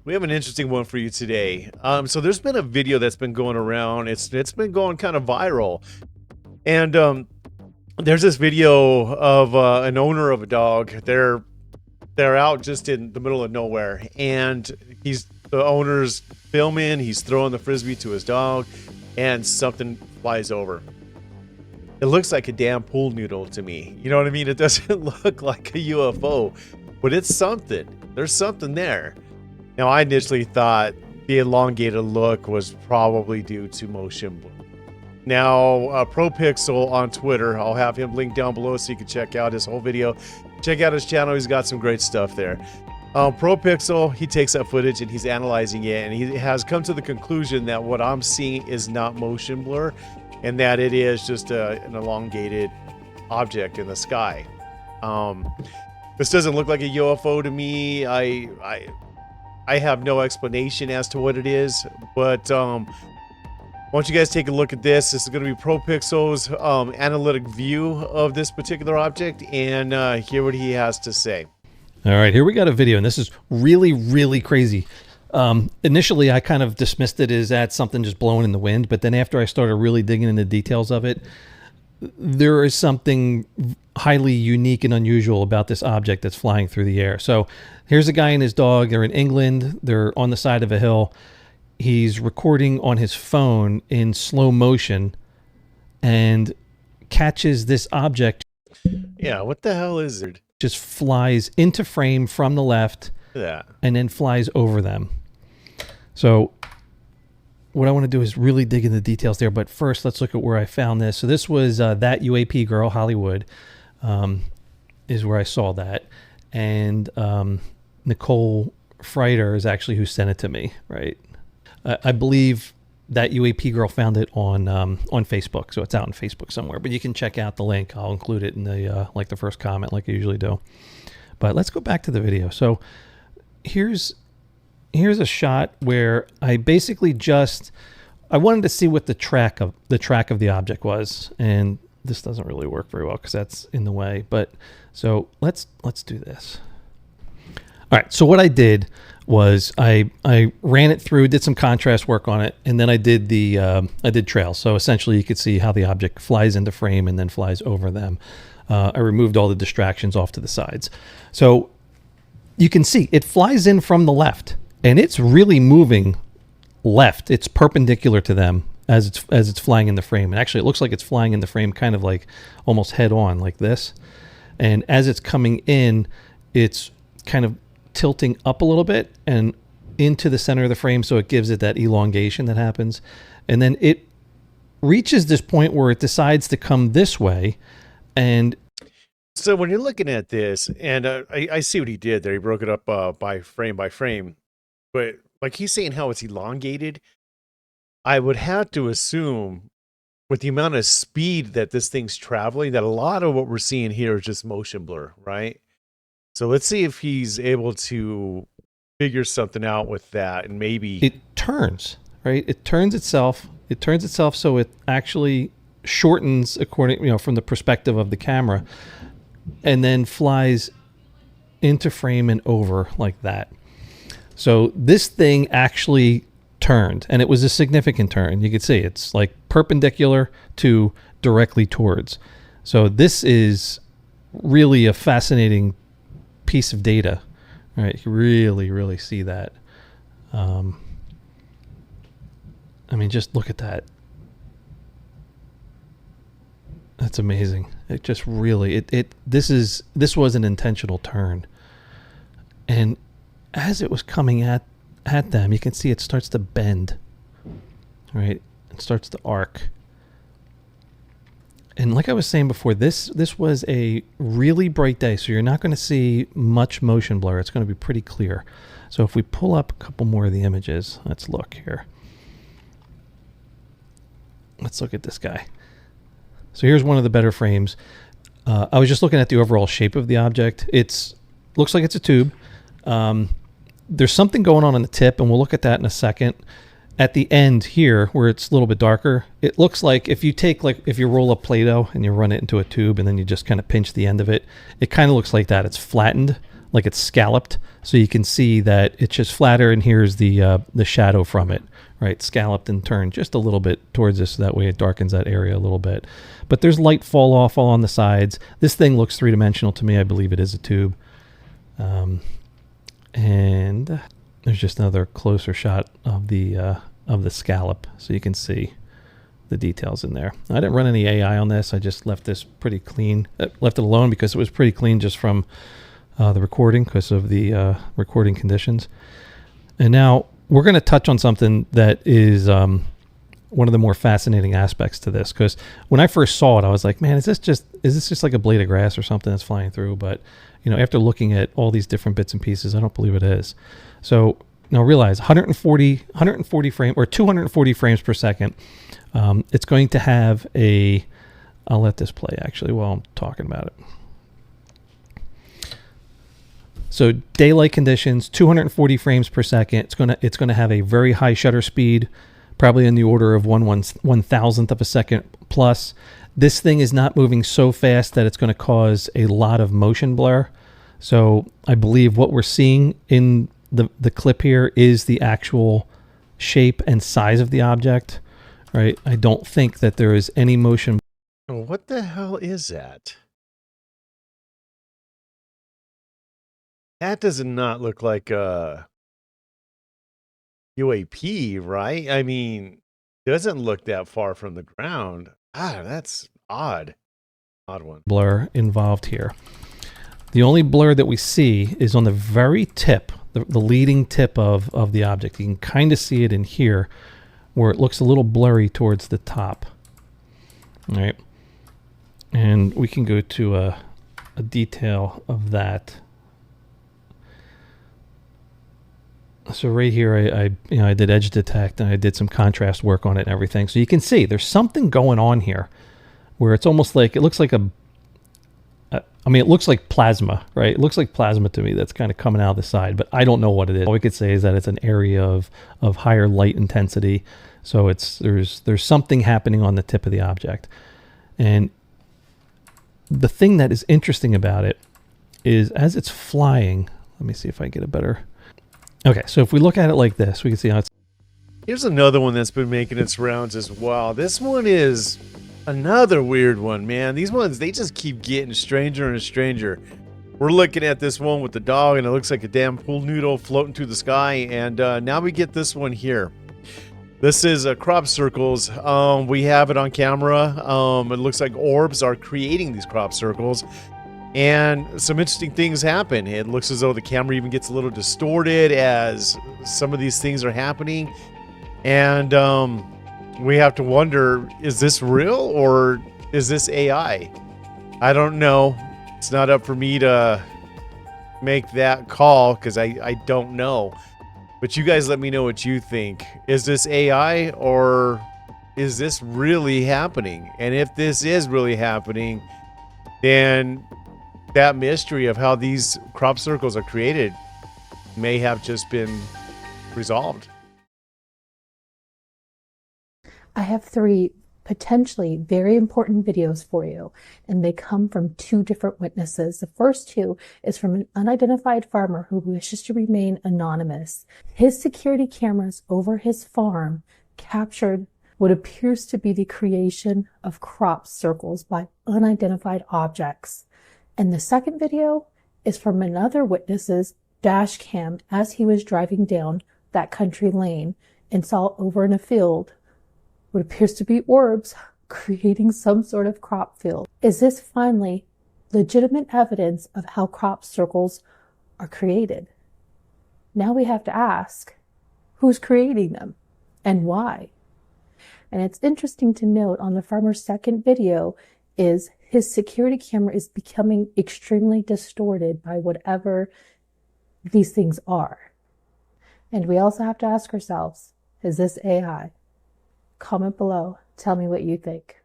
We have an interesting one for you today. So there's been a video that's been going around. It's been going kind of viral, and there's this video of an owner of a dog. They're out just in the middle of nowhere, and the owner's filming. He's throwing the frisbee to his dog, and something flies over. It looks like a damn pool noodle to me. You know what I mean? It doesn't look like a UFO, but it's something. There's something there. Now, I initially thought the elongated look was probably due to motion blur. Now, ProPixel on Twitter, I'll have him linked down below so you can check out his whole video. Check out his channel. He's got some great stuff there. ProPixel, he takes that footage and he's analyzing it, and he has come to the conclusion that what I'm seeing is not motion blur, and that it is just an elongated object in the sky. This doesn't look like a UFO to me. I have no explanation as to what it is, but why don't you guys take a look at this? This is going to be ProPixel's analytic view of this particular object, and hear what he has to say. All right, here we got a video, and this is really, really crazy. Initially, I kind of dismissed it as that something just blowing in the wind, but then after I started really digging into the details of it, there is something highly unique and unusual about this object that's flying through the air. So here's a guy and his dog. They're in England. They're on the side of a hill. He's recording on his phone in slow motion and catches this object. Yeah, what the hell is it? Just flies into frame from the left. Yeah. And then flies over them. So what I want to do is really dig into the details there. But first, let's look at where I found this. So this was That UAP Girl, Hollywood, is where I saw that. And Nicole Freiter is actually who sent it to me, right? I believe That UAP Girl found it on Facebook. So it's out on Facebook somewhere. But you can check out the link. I'll include it in the like the first comment like I usually do. But let's go back to the video. So here's a shot where I basically I wanted to see what the track of the object was, and this doesn't really work very well because that's in the way. But so let's do this. All right. So what I did was I ran it through, did some contrast work on it, and then I did trails. So essentially, you could see how the object flies into frame and then flies over them. I removed all the distractions off to the sides. So you can see it flies in from the left, and it's really moving left. It's perpendicular to them as it's flying in the frame. And actually, it looks like it's flying in the frame kind of like almost head on like this. And as it's coming in, it's kind of tilting up a little bit and into the center of the frame, so it gives it that elongation that happens. And then it reaches this point where it decides to come this way. And so when you're looking at this, and I see what he did there, he broke it up by frame, but like he's saying how it's elongated, I would have to assume with the amount of speed that this thing's traveling, that a lot of what we're seeing here is just motion blur, right? So let's see if he's able to figure something out with that, and maybe it turns, right? It turns itself so it actually shortens according, from the perspective of the camera, and then flies into frame and over like that. So this thing actually turned, and it was a significant turn. You could see it's like perpendicular to directly towards. So this is really a fascinating piece of data, right? You really, really see that. I mean, just look at that. That's amazing. It just really, this was an intentional turn. And as it was coming at them, you can see it starts to bend, right? It starts to arc. And like I was saying before, this was a really bright day, so you're not going to see much motion blur. It's going to be pretty clear. So if we pull up a couple more of the images, let's look here. Let's look at this guy. So here's one of the better frames. I was just looking at the overall shape of the object. Looks like it's a tube. There's something going on the tip, and we'll look at that in a second. At the end here, where it's a little bit darker, it looks like if you roll up Play-Doh and you run it into a tube and then you just kind of pinch the end of it, it kind of looks like that. It's flattened like it's scalloped, so you can see that it's just flatter, and here's the shadow from it, right? Scalloped and turned just a little bit towards us, so that way it darkens that area a little bit. But there's light fall off all on the sides. This thing looks three-dimensional to me. I believe it is a tube. And there's just another closer shot of the scallop, so you can see the details in there. I didn't run any AI on this. I just left this pretty clean. Left it alone because it was pretty clean just from the recording, because of the recording conditions. And now we're going to touch on something that is one of the more fascinating aspects to this, because when I first saw it, I was like, man, is this just like a blade of grass or something that's flying through? But after looking at all these different bits and pieces, I don't believe it is. So now realize 140 frame or 240 frames per second. It's going to have I'll let this play actually while I'm talking about it. So daylight conditions, 240 frames per second. It's gonna have a very high shutter speed, probably in the order of 1/1000th of a second plus. This thing is not moving so fast that it's going to cause a lot of motion blur. So I believe what we're seeing in the clip here is the actual shape and size of the object, right? I don't think that there is any motion. What the hell is that? That does not look like a UAP, right? I mean, it doesn't look that far from the ground. That's odd. Odd one. Blur involved here. The only blur that we see is on the very tip, the leading tip of the object. You can kind of see it in here where it looks a little blurry towards the top. All right. And we can go to a detail of that. So right here, I did edge detect, and I did some contrast work on it and everything. So you can see there's something going on here where it's almost like, it looks like it looks like plasma, right? It looks like plasma to me that's kind of coming out of the side, but I don't know what it is. All we could say is that it's an area of higher light intensity. So there's something happening on the tip of the object. And the thing that is interesting about it is as it's flying, let me see if I get a better... Okay, so if we look at it like this, we can see how it's... Here's another one that's been making its rounds as well. This one is another weird one, man. These ones, they just keep getting stranger and stranger. We're looking at this one with the dog, and it looks like a damn pool noodle floating through the sky. And now we get this one here. This is crop circles. We have it on camera. It looks like orbs are creating these crop circles. And some interesting things happen. It looks as though the camera even gets a little distorted as some of these things are happening. And we have to wonder, is this real or is this AI? I don't know. It's not up for me to make that call because I don't know. But you guys let me know what you think. Is this AI or is this really happening? And if this is really happening, then that mystery of how these crop circles are created may have just been resolved. I have 3 potentially very important videos for you, and they come from 2 different witnesses. The first 2 is from an unidentified farmer who wishes to remain anonymous. His security cameras over his farm captured what appears to be the creation of crop circles by unidentified objects. And the second video is from another witness's dash cam as he was driving down that country lane and saw over in a field what appears to be orbs creating some sort of crop field. Is this finally legitimate evidence of how crop circles are created? Now we have to ask, who's creating them and why? And it's interesting to note on the farmer's second video is his security camera is becoming extremely distorted by whatever these things are. And we also have to ask ourselves, is this AI? Comment below. Tell me what you think.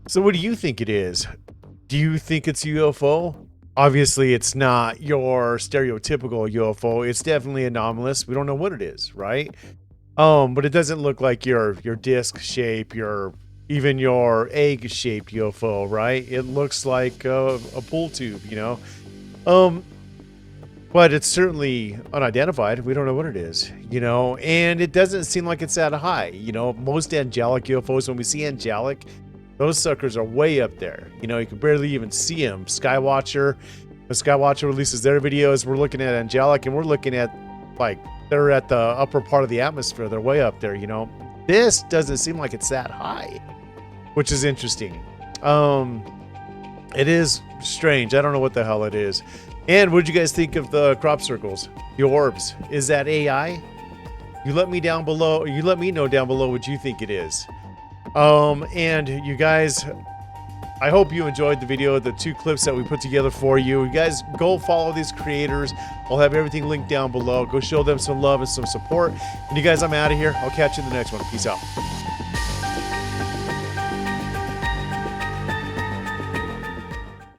So what do you think it is? Do you think it's a UFO? Obviously, it's not your stereotypical UFO. It's definitely anomalous. We don't know what it is, right? But it doesn't look like your disc shape, even your egg-shaped UFO, right? It looks like a pool tube, you know. But it's certainly unidentified. We don't know what it is, you know, and it doesn't seem like it's that high. You know, most angelic UFOs, when we see angelic, those suckers are way up there. You know, you can barely even see them. Skywatcher, when Skywatcher releases their videos, we're looking at angelic, and we're looking at, like, they're at the upper part of the atmosphere. They're way up there, you know. This doesn't seem like it's that high, which is interesting. It is strange. I don't know what the hell it is. And what did you guys think of the crop circles? The orbs. Is that AI? You let me down below. You let me know down below what you think it is. And you guys, I hope you enjoyed the video, the 2 clips that we put together for you. You guys go follow these creators. I'll have everything linked down below. Go show them some love and some support. And you guys, I'm out of here. I'll catch you in the next one. Peace out.